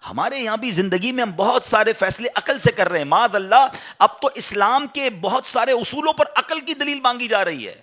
ہمارے یہاں بھی زندگی میں ہم بہت سارے فیصلے عقل سے کر رہے ہیں، معاذ اللہ اب تو اسلام کے بہت سارے اصولوں پر عقل کی دلیل مانگی جا رہی ہے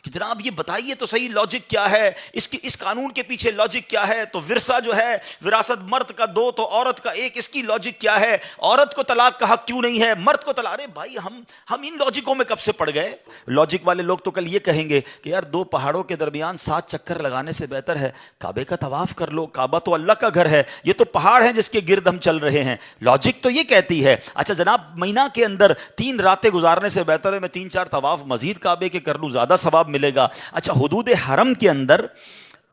کہ جناب یہ بتائیے تو صحیح لاجک کیا ہے، اس قانون کے پیچھے لاجک کیا ہے، تو ورثہ جو ہے وراثت مرد کا 2 تو عورت کا 1، اس کی لاجک کیا ہے، عورت کو طلاق کا حق کیوں نہیں ہے، مرد کو طلاق۔ ارے بھائی ہم ان لاجکوں میں کب سے پڑ گئے؟ لاجک والے لوگ تو کل یہ کہیں گے کہ یار 2 پہاڑوں کے درمیان 7 چکر لگانے سے بہتر ہے کعبے کا طواف کر لو، کعبہ تو اللہ کا گھر ہے، یہ تو پہاڑ ہے جس کے گرد ہم چل رہے ہیں۔ لاجک تو یہ کہتی ہے اچھا جناب مہینہ کے اندر 3 راتیں گزارنے سے بہتر ہے میں 3-4 طواف مزید کعبے کے کر لوں، زیادہ ثواب ملے گا۔ اچھا حدود حرم کے اندر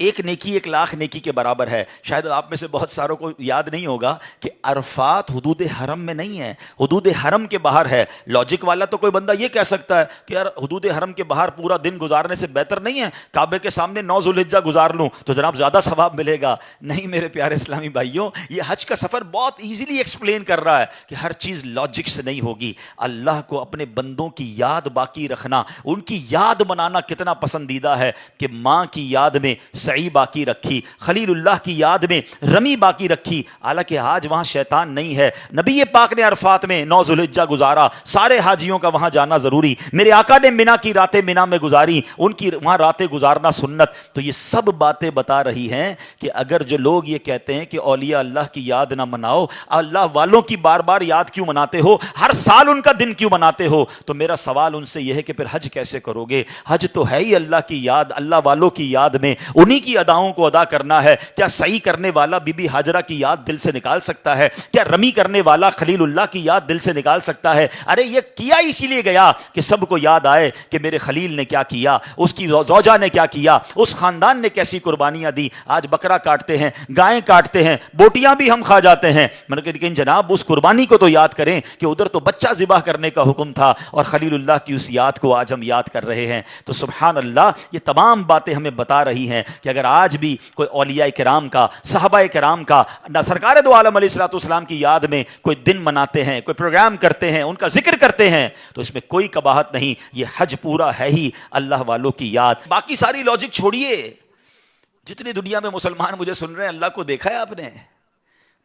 1 نیکی 1 لاکھ نیکی کے برابر ہے۔ شاید آپ میں سے بہت ساروں کو یاد نہیں ہوگا کہ عرفات حدود حرم میں نہیں ہے، حدود حرم کے باہر ہے۔ لاجک والا تو کوئی بندہ یہ کہہ سکتا ہے کہ یار حدود حرم کے باہر پورا دن گزارنے سے بہتر نہیں ہے کعبے کے سامنے 9 ذوالحجہ گزار لوں تو جناب زیادہ ثواب ملے گا۔ نہیں میرے پیارے اسلامی بھائیوں، یہ حج کا سفر بہت ایزیلی ایکسپلین کر رہا ہے کہ ہر چیز لاجک سے نہیں ہوگی۔ اللہ کو اپنے بندوں کی یاد باقی رکھنا، ان کی یاد منانا کتنا پسندیدہ ہے کہ ماں کی یاد میں سعی باقی رکھی، خلیل اللہ کی یاد میں رمی باقی رکھی، حالانکہ آج وہاں شیطان نہیں ہے۔ نبی پاک نے عرفات میں 9 ذوالحجہ گزارا، سارے حاجیوں کا وہاں جانا ضروری۔ میرے آقا نے منا کی راتیں منا میں گزاری، ان کی وہاں راتیں گزارنا سنت۔ تو یہ سب باتیں بتا رہی ہیں کہ اگر جو لوگ یہ کہتے ہیں کہ اولیاء اللہ کی یاد نہ مناؤ، اللہ والوں کی بار بار یاد کیوں مناتے ہو، ہر سال ان کا دن کیوں مناتے ہو، تو میرا سوال ان سے یہ ہے کہ پھر حج کیسے کرو گے؟ حج تو ہے ہی اللہ کی یاد، اللہ والوں کی یاد میں انہی کی اداؤں کو ادا کرنا ہے۔ کیا سعی کرنے والا بی بی ہاجرہ کی یاد دل سے نکال سکتا ہے؟ کیا رمی کرنے والا خلیل اللہ کی یاد دل سے نکال سکتا ہے؟ ارے یہ کیا اسی لیے گیا کہ سب کو یاد آئے کہ میرے خلیل نے کیا کیا، اس کی زوجہ نے کیا کیا، اس خاندان نے کیسی قربانیاں دی۔ آج بکرا کاٹتے ہیں، گائیں کاٹتے ہیں، بوٹیاں بھی ہم کھا جاتے ہیں، لیکن جناب اس قربانی کو تو یاد کریں کہ ادھر تو بچہ ذبح کرنے کا حکم تھا اور خلیل اللہ کی اس یاد کو آج ہم یاد کر رہے ہیں۔ تو سبحان اللہ، یہ تمام باتیں ہمیں بتا رہی ہیں کہ اگر آج بھی کوئی اولیاء کرام کا، صحابہ کرام کا، سرکار دو عالم علیہ الصلوۃ والسلام کی یاد میں کوئی دن مناتے ہیں، کوئی پروگرام کرتے ہیں، ان کا ذکر کرتے ہیں، تو اس میں کوئی قباحت نہیں۔ یہ حج پورا ہے ہی اللہ والوں کی یاد۔ باقی ساری لاجک چھوڑیے۔ جتنی دنیا میں مسلمان مجھے سن رہے ہیں، اللہ کو دیکھا ہے آپ نے؟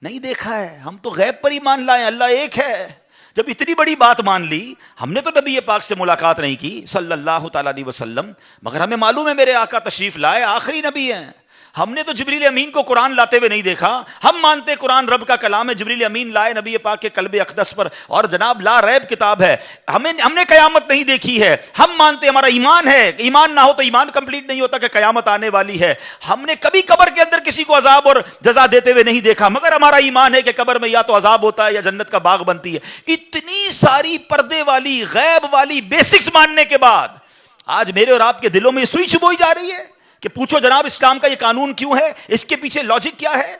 نہیں دیکھا ہے۔ ہم تو غیب پر ایمان لائیں، اللہ ایک ہے۔ جب اتنی بڑی بات مان لی، ہم نے تو نبی پاک سے ملاقات نہیں کی صلی اللہ تعالیٰ علیہ وسلم، مگر ہمیں معلوم ہے میرے آقا تشریف لائے، آخری نبی ہیں۔ ہم نے تو جبریل امین کو قرآن لاتے ہوئے نہیں دیکھا، ہم مانتے قرآن رب کا کلام ہے، جبریل امین لائے نبی پاک کے قلب اقدس پر، اور جناب لا ریب کتاب ہے۔ ہم نے قیامت نہیں دیکھی ہے، ہم مانتے، ہمارا ایمان ہے، ایمان نہ ہو تو ایمان کمپلیٹ نہیں ہوتا کہ قیامت آنے والی ہے۔ ہم نے کبھی قبر کے اندر کسی کو عذاب اور جزا دیتے ہوئے نہیں دیکھا، مگر ہمارا ایمان ہے کہ قبر میں یا تو عذاب ہوتا ہے یا جنت کا باغ بنتی ہے۔ اتنی ساری پردے والی، غیب والی بیسکس ماننے کے بعد آج میرے اور آپ کے دلوں میں یہ سوئی چبوئی جا رہی ہے کہ پوچھو جناب اسلام کا یہ قانون کیوں ہے، اس کے پیچھے لاجک کیا ہے؟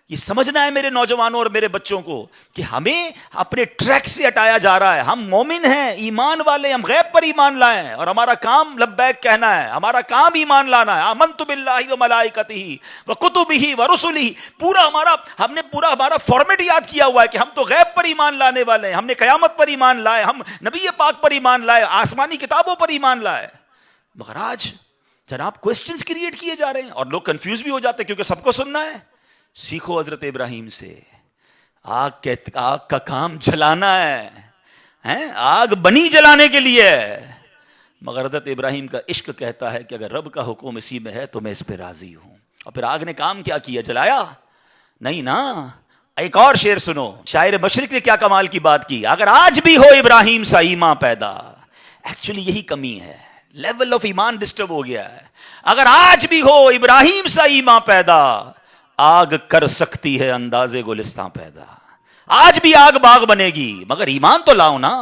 یہ سمجھنا ہے میرے نوجوانوں اور میرے بچوں کو کہ ہمیں اپنے ٹریک سے ہٹایا جا رہا ہے۔ ہم مومن ہیں، ایمان والے، ہم غیب پر ایمان لائیں، اور ہمارا کام لبیک کہنا ہے، ہمارا کام ایمان لانا ہے۔ آمنت باللہ و ملائکتہ و کتبہ و رسلہ، پورا ہم نے ہمارا فارمیٹ یاد کیا ہوا ہے کہ ہم تو غیب پر ایمان لانے والے ہیں، ہم نے قیامت پر ایمان لائے، ہم نبی پاک پر ایمان لائے، آسمانی کتابوں پر ایمان لائے۔ مگر آج جناب کوسچنز کریٹ کیے جا رہے ہیں اور لوگ کنفیوز بھی ہو جاتے ہیں کیونکہ سب کو سننا ہے۔ سیکھو حضرت ابراہیم سے، آگ کا کام جلانا ہے، آگ بنی جلانے کے لیے ہے، مگر حضرت ابراہیم کا عشق کہتا ہے کہ اگر رب کا حکم اسی میں ہے تو میں اس پہ راضی ہوں۔ اور پھر آگ نے کام کیا کیا؟ جلایا نہیں نا۔ ایک اور شعر سنو، شاعر مشرق نے کیا کمال کی بات کی، اگر آج بھی ہو ابراہیم سا ایمان پیدا۔ ایکچولی یہی کمی ہے، لیول آف ایمان ڈسٹرب ہو گیا ہے۔ اگر آج بھی ہو ابراہیم سا ایمان پیدا، آگ کر سکتی ہے انداز گلستان پیدا۔ آج بھی آگ باغ بنے گی، مگر ایمان تو لاؤ نا۔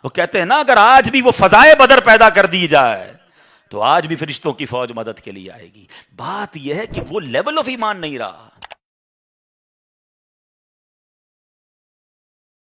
وہ کہتے ہیں نا اگر آج بھی وہ فضائے بدر پیدا کر دی جائے تو آج بھی فرشتوں کی فوج مدد کے لیے آئے گی۔ بات یہ ہے کہ وہ لیول آف ایمان نہیں رہا۔